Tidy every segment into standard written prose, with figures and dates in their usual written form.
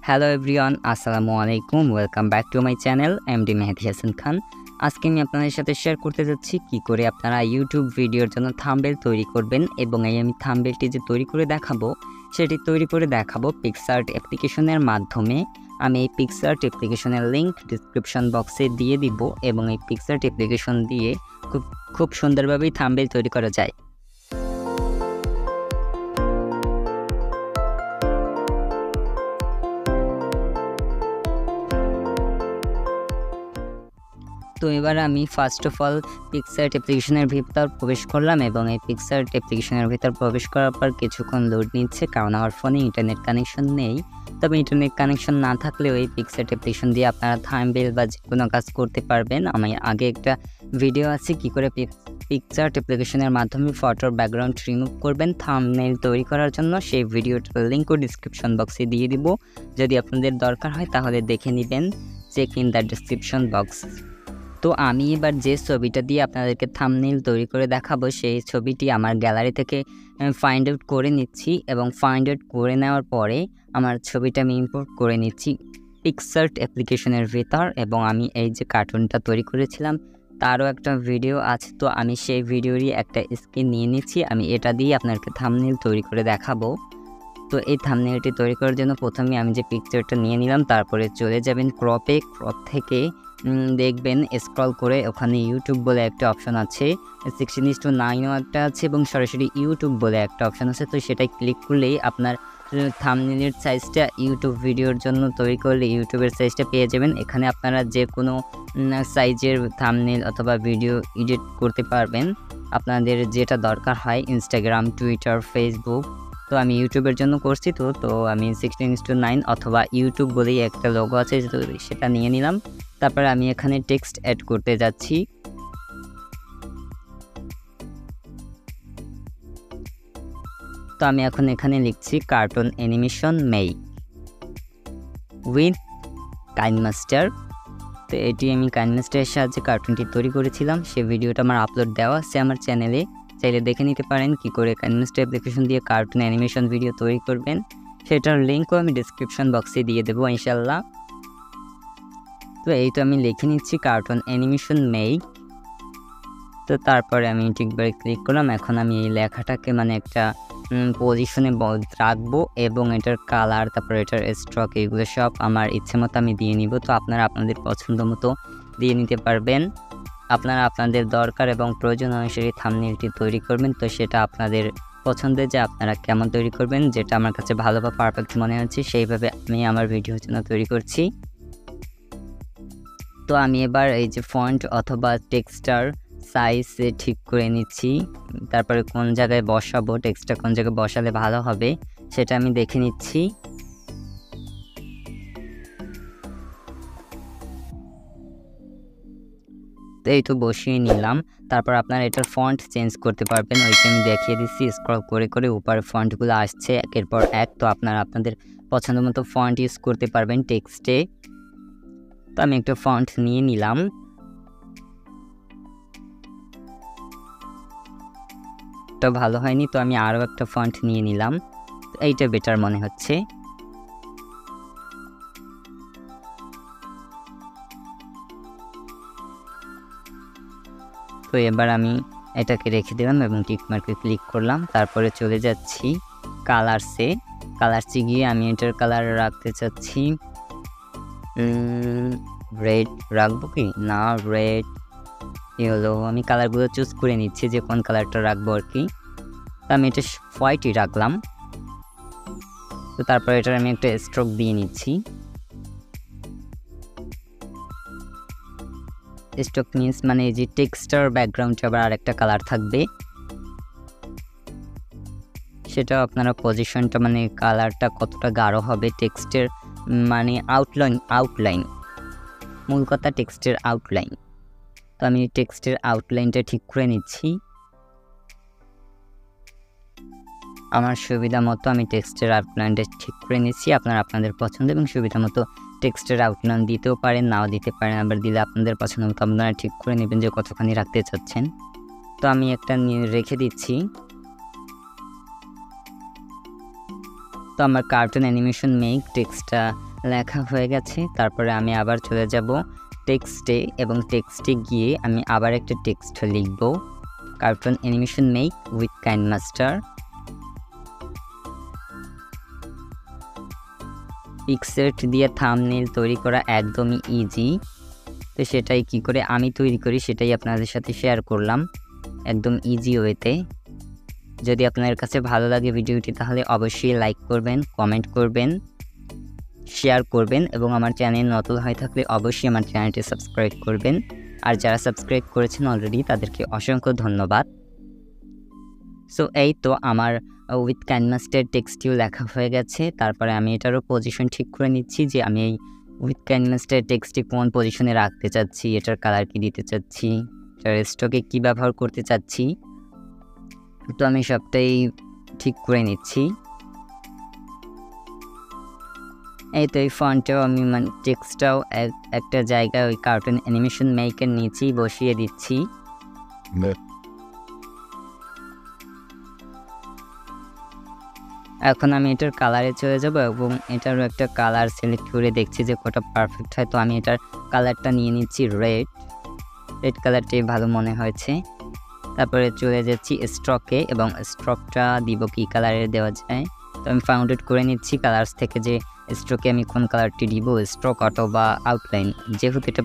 Hello everyone, আসসালামু আলাইকুম। Welcome back to my channel MD Mehedi Hasan Khan. আজকে আমি আপনাদের সাথে শেয়ার করতে যাচ্ছি কী করে আপনারা ইউটিউব ভিডিওর জন্য থাম্বনেল তৈরি করবেন, এবং আমি থাম্বনেলটি যে তৈরি করে দেখাবো সেটি তৈরি করে দেখাবো পিক্সআর্ট অ্যাপ্লিকেশনের মাধ্যমে। আমি এই পিক্সআর্ট অ্যাপ্লিকেশনের লিঙ্ক ডিসক্রিপশন বক্সে দিয়ে দিব, এবং এই পিক্সআর্ট অ্যাপ্লিকেশন দিয়ে খুব সুন্দরভাবেই থাম্বনেল তৈরি করা যায়। তো এবার আমি ফার্স্ট অফ অল পিক্সআর্ট অ্যাপ্লিকেশনের ভিতর প্রবেশ করলাম, এবং এই পিক্সআর্ট অ্যাপ্লিকেশনের ভিতর প্রবেশ করার পর কিছুক্ষণ লোড নিচ্ছে, কারণ আমার ফোনে ইন্টারনেট কানেকশন নেই। তবে ইন্টারনেট কানেকশন না থাকলেও এই পিক্সআর্ট অ্যাপ্লিকেশন দিয়ে আপনারা থাম্বনেল বা যে কোনো কাজ করতে পারবেন। আমি আগে একটা ভিডিও আছে কী করে পিক্সআর্ট অ্যাপ্লিকেশনের মাধ্যমে ফটোর ব্যাকগ্রাউন্ড রিমুভ করবেন থাম্বনেল তৈরি করার জন্য, সেই ভিডিওটার লিঙ্কও ডিসক্রিপশন বক্সে দিয়ে দিব। যদি আপনাদের দরকার হয় তাহলে দেখে নেবেন, check in the description box. তো আমি এবার যে ছবিটা দিয়ে আপনাদেরকে থাম্বনেল তৈরি করে দেখাবো সেই ছবিটি আমার গ্যালারি থেকে ফাইন্ড আউট করে নিচ্ছি, এবং ফাইন্ড আউট করে নেওয়ার পরে আমার ছবিটা আমি ইম্পোর্ট করে নিচ্ছি পিক্সআর্ট অ্যাপ্লিকেশনের ভিতর। এবং আমি এই যে কার্টুনটা তৈরি করেছিলাম তারও একটা ভিডিও আছে, তো আমি সেই ভিডিওরই একটা স্ক্রিন নিয়ে নিচ্ছি। আমি এটা দিয়ে আপনাদেরকে থাম্বনেল তৈরি করে দেখাবো। তো এই থাম্বনেলটি তৈরি করার জন্য প্রথমে আমি যে পিকচারটা নিয়ে নিলাম, তারপরে চলে যাবেন ক্রপে। ক্রপ থেকে দেখবেন স্ক্রল করে ওখানে ইউটিউব বলে একটা অপশন আছে, 16:9 একটা আছে, এবং সরাসরি ইউটিউব বলে একটা অপশন আছে। তো সেটাই ক্লিক করলেই আপনার থাম্বনেলের সাইজটা ইউটিউব ভিডিওর জন্য তৈরি করলে ইউটিউবের সাইজটা পেয়ে যাবেন। এখানে আপনারা যে কোনো সাইজের থাম্বনেল অথবা ভিডিও এডিট করতে পারবেন, আপনাদের যেটা দরকার হয়, ইনস্টাগ্রাম, টুইটার, ফেসবুক। তো আমি ইউটিউবের জন্য করছি, তো আমি 16:9 অথবা ইউটিউব বলেই একটা লোগো আছে, তো সেটা নিয়ে নিলাম। তারপরে আমি এখানে টেক্সট অ্যাড করতে যাচ্ছি। তো আমি এখন এখানে লিখছি cartoon animation make with KineMaster. তো এটি আমি কাইনমাস্টারের সাহায্যে কার্টুনটি তৈরি করেছিলাম। সে ভিডিওটা আমার আপলোড দেওয়া আছে আমার চ্যানেলে, চাইলে দেখে নিতে পারেন কী করে কাইনমাস্টার অ্যাপ্লিকেশন দিয়ে কার্টুন অ্যানিমেশন ভিডিও তৈরি করবেন। সেটার লিঙ্কও আমি ডিসক্রিপশন বক্সে দিয়ে দেবো ইনশাল্লাহ। তো এই তো আমি লিখে নিচ্ছি কার্টুন অ্যানিমেশন মেক। তো তারপরে আমি ঠিকভাবে ক্লিক করলাম। এখন আমি এই লেখাটাকে একটা পজিশনে রাখবো, এবং এটার কালার, তারপরে এটার স্ট্রোক, এগুলো সব আমার ইচ্ছে মতো আমি দিয়ে নিব। তো আপনারা আপনাদের পছন্দ মতো দিয়ে নিতে পারবেন। আপনারা আপনাদের দরকার এবং প্রয়োজন অনুসারে থাম্বনেলটি তৈরি করবেন। তো সেটা আপনাদের পছন্দের, যে আপনারা কেমন তৈরি করবেন, যেটা আমার কাছে ভালো বা পারফেক্ট মনে হচ্ছে সেইভাবে আমি আমার ভিডিওর জন্য তৈরি করছি। তো আমি এবার এই যে ফন্ট অথবা টেক্সটার সাইজ ঠিক করে নিচ্ছি, তারপরে কোন জায়গায় বসাবো, টেক্সটটা কোন জায়গায় বসালে ভালো হবে সেটা আমি দেখে নিচ্ছি। তো এই তো বসিয়ে নিলাম। তারপর আপনারা এটার ফন্ট চেঞ্জ করতে পারবেন, ওইটা আমি দেখিয়ে দিচ্ছি। স্ক্রল করে করে উপরে ফন্টগুলো আসছে একের পর এক, তো আপনারা আপনাদের পছন্দ মতো ফন্ট ইউজ করতে পারবেন টেক্সটে। তো আমি একটা ফন্ট নিয়ে নিলাম। এটা ভালো হয়নি, তো আমি আরও একটা ফন্ট নিয়ে নিলাম। তো এইটা বেটার মনে হচ্ছে। তো এবার আমি এটাকে রেখে দিলাম এবং টিক মার্কে ক্লিক করলাম। তারপরে চলে যাচ্ছি কালারসে। কালারসে গিয়ে আমি এটার কালার রাখতে চাচ্ছি রেড, রাখবো কি না, রেড, ইয়েলো। আমি কালারগুলো চুজ করে নিচ্ছি যে কোন কালারটা রাখবো আর কি। তো আমি এটা হোয়াইটই রাখলাম। তো তারপর এটার আমি একটা স্ট্রোক দিয়ে নিচ্ছি। স্ট্রোক মিন্স এই যে টেক্সটার ব্যাকগ্রাউন্ডে আবার আরেকটা কালার থাকবে, সেটা আপনারা পজিশনটা কালারটা কতটা গাঢ় হবে টেক্সটের, আউটলাইন, মূল কথা টেক্সটের আউটলাইন। তো আমি টেক্সটের আউটলাইনটা ঠিক করে নিচ্ছি আমার সুবিধা মতো। আমি টেক্সটের আউটলাইনটা ঠিক করে নিচ্ছি। আপনারা আপনাদের পছন্দ এবং সুবিধা মতো টেক্সটের আউটলাইন দিতেও পারেন, নাও দিতে পারেন। আবার দিলে আপনাদের পছন্দ মতো আপনারা ঠিক করে নেবেন যে কতখানি রাখতে চাচ্ছেন। তো আমি একটা রেখে দিচ্ছি। তো তো আমার কার্টুন অ্যানিমেশন মেক টেক্সটটা লেখা হয়ে গেছে। তারপরে আমি আবার চলে যাব টেক্সটে এবং টেক্সটে গিয়ে আমি আবার একটা টেক্সট লিখব, cartoon animation make with KineMaster. PicsArt দিয়ে থাম্বনেল তৈরি করা একদমই ইজি। তো সেটাই কি করে আমি তৈরি করি সেটাই আপনাদের সাথে শেয়ার করলাম একদম ইজি ওয়েতে। যদি আপনার কাছে ভালো লাগে ভিডিওটি তাহলে অবশ্যই লাইক করবেন, কমেন্ট করবেন, শেয়ার করবেন এবং আমার চ্যানেল নতুন হয়ে থাকলে অবশ্যই আমার চ্যানেলটি সাবস্ক্রাইব করবেন। আর যারা সাবস্ক্রাইব করেছেন অলরেডি তাদেরকে অসংখ্য ধন্যবাদ। সো এই তো আমার উইথ কাইনমাস্টার টেক্সটিও লেখা হয়ে গেছে। তারপরে আমি এটারও পজিশন ঠিক করে নিচ্ছি যে আমি এই উইথ কাইনমাস্টার টেক্সটি কোন পজিশনে রাখতে চাচ্ছি, এটার কালার কি দিতে চাচ্ছি, এটার স্টকে কী ব্যবহার করতে চাচ্ছি। তো আমি সবটাই ঠিক করে নিচ্ছি। এই তো এই ফন্টটাও আমি টেক্সটটাও একটা জায়গায় ওই কার্টুন অ্যানিমেশন মেকের নিচেই বসিয়ে দিচ্ছি। এখন আমি এটার কালারে চলে যাব এবং এটারও একটা কালার সিলেক্ট করে দেখছি যে কটা পারফেক্ট হয়। তো আমি এটার কালারটা নিয়ে নিচ্ছি রেড কালারটাই ভালো মনে হয়েছে। তারপরে চলে যাচ্ছি স্ট্রকে এবং স্ট্রকটা দিব কী কালারের দেওয়া যায়। তো আমি ফাউন্ড আউট করে নিচ্ছি কালার্স থেকে যে স্ট্রোকে আমি কোন কালারটি দিব, স্ট্রোক অথবা আউটলাইন। যেহেতু এটা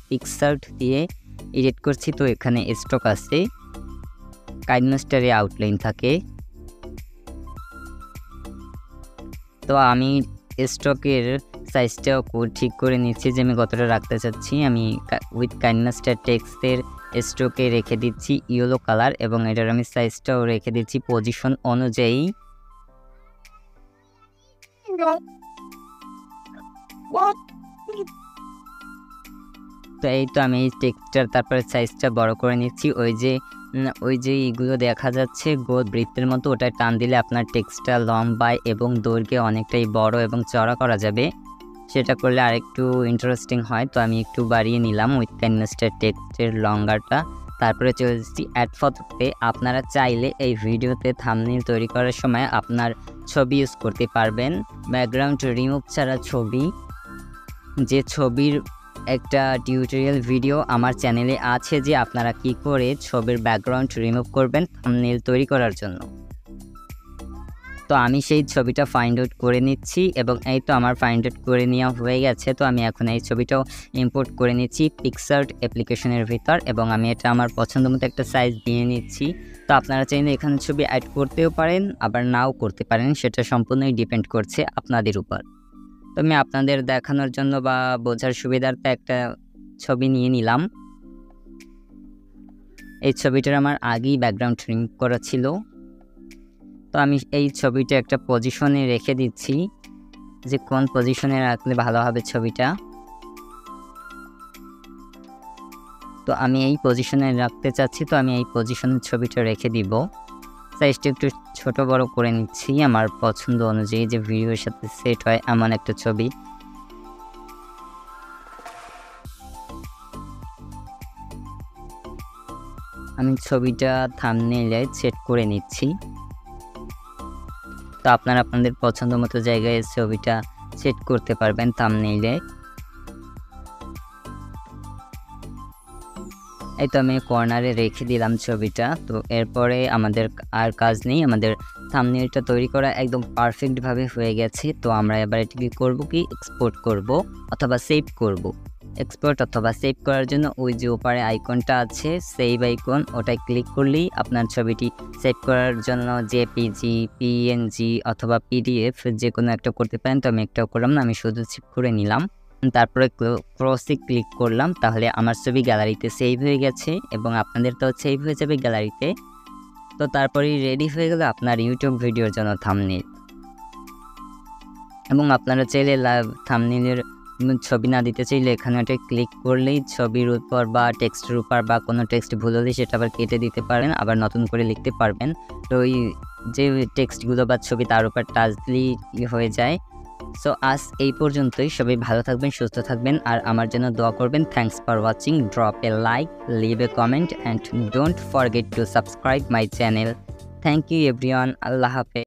পিক্সার্ট দিয়ে এডিট করছি তো এখানে স্ট্রোক আছে, কাইনমাস্টারে আউটলাইন থাকে। তো আমি স্ট্রোকের সাইজটাও ঠিক করে নিচ্ছি যে আমি কতটা রাখতে চাচ্ছি। আমি উইথ কাইনমাস্টার টেক্সটের স্ট্রোকে রেখে দিচ্ছি ইয়েলো কালার এবং এটার আমি সাইজটাও রেখে দিচ্ছি পজিশন অনুযায়ী। তো এই তো আমি এই টেক্সটার তারপরে সাইজটা বড় করে নিচ্ছি। ওই যে এইগুলো দেখা যাচ্ছে গোল বৃত্তের মতো, ওটা টান দিলে আপনার টেক্সটটা লম্বায় এবং দৈর্ঘ্যে অনেকটাই বড় এবং চড়া করা যাবে। সেটা করলে আরেকটু ইন্টারেস্টিং হয়। তো আমি একটু বাড়িয়ে নিলাম উইথ কাইনমাস্টার টেক্সটের লঙ্গারটা। তারপরে চলে যাচ্ছি অ্যাড ফটোতে। আপনারা চাইলে এই ভিডিওতে থাম্বনেল তৈরি করার সময় আপনার ছবি ইউজ করতে পারবেন, ব্যাকগ্রাউন্ড রিমুভ ছাড়া ছবি। যে ছবির একটা টিউটোরিয়াল ভিডিও আমার চ্যানেলে আছে যে আপনারা কি করে ছবির ব্যাকগ্রাউন্ড রিমুভ করবেন থাম্বনেল তৈরি করার জন্য। তো আমি সেই ছবিটা ফাইন্ড আউট করে নিচ্ছি এবং এই তো আমার ফাইন্ড আউট করে নেওয়া হয়ে গেছে। তো আমি এখন এই ছবিটাও ইম্পোর্ট করে নিচ্ছি পিক্সার্ট অ্যাপ্লিকেশনের ভিতর এবং আমি এটা আমার পছন্দ মতো একটা সাইজ দিয়ে নিচ্ছি। তো আপনারা চাইলে এখানে ছবি অ্যাড করতেও পারেন আবার নাও করতে পারেন, সেটা সম্পূর্ণই ডিপেন্ড করছে আপনাদের উপর। তো আমি আপনাদের দেখানোর জন্য বা বোঝার সুবিধার্থে একটা ছবি নিয়ে নিলাম। এই ছবিটার আমার আগেই ব্যাকগ্রাউন্ড রিমুভ করা ছিল। তো আমি এই ছবিটা একটা পজিশনে রেখে দিচ্ছি যে কোন পজিশনে রাখলে ভালো হবে ছবিটা। তো আমি এই পজিশনে রাখতে চাচ্ছি, তো আমি এই পজিশনে ছবিটা রেখে দিব। সাইজটা একটু ছোট বড় করে নিচ্ছি আমার পছন্দ অনুযায়ী, যে ভিডিওর সাথে সেট হয় এমন একটা ছবি। আমি ছবিটা থাম্বনেইলে সেট করে নিচ্ছি। তো আপনারা আপনাদের পছন্দ মতো জায়গায় ছবিটা সেট করতে পারবেন থাম্বনেইলে। এই তো আমি কর্নারে রেখে দিলাম ছবিটা। তো এরপরে আমাদের আর কাজ নেই, আমাদের থাম্বনেইলটা তৈরি করা একদম পারফেক্টভাবে হয়ে গেছে। তো আমরা এবার এটাকে করব কি, এক্সপোর্ট করব অথবা সেভ করব। এক্সপোর্ট অথবা সেভ করার জন্য ওই যে ওপারে আইকনটা আছে সেভ আইকন, ওটাই ক্লিক করলেই আপনার ছবিটি সেভ করার জন্য জেপিজি, পিএনজি অথবা পিডিএফ যে কোনো একটা করতে পারেন। তো আমি একটাও করলাম না, আমি শুধু সেভ করে নিলাম। তারপরে ক্রসে ক্লিক করলাম, তাহলে আমার ছবি গ্যালারিতে সেভ হয়ে গেছে এবং আপনাদের তো সেভ হয়ে যাবে গ্যালারিতে। তো তারপরেই রেডি হয়ে গেল আপনার ইউটিউব ভিডিওর জন্য থাম্বনেইল। এবং আপনারা চাইলে থাম্বনেইলের ছবি না দিতে চাইলে এখানে একটা ক্লিক করলেই ছবির উপর বা টেক্সটের উপর বা কোনো টেক্সট ভুল হলে সেটা আবার কেটে দিতে পারেন, আবার নতুন করে লিখতে পারবেন। তো ওই যে টেক্সটগুলো বা ছবি তার উপর টাচ দিলেই হয়ে যায়। সো আজ এই পর্যন্তই। সবাই ভালো থাকবেন, সুস্থ থাকবেন আর আমার জন্য দোয়া করবেন। Thanks for watching. Drop a like, leave a comment and don't forget to subscribe my channel. Thank you everyone. আল্লাহ হাফেজ।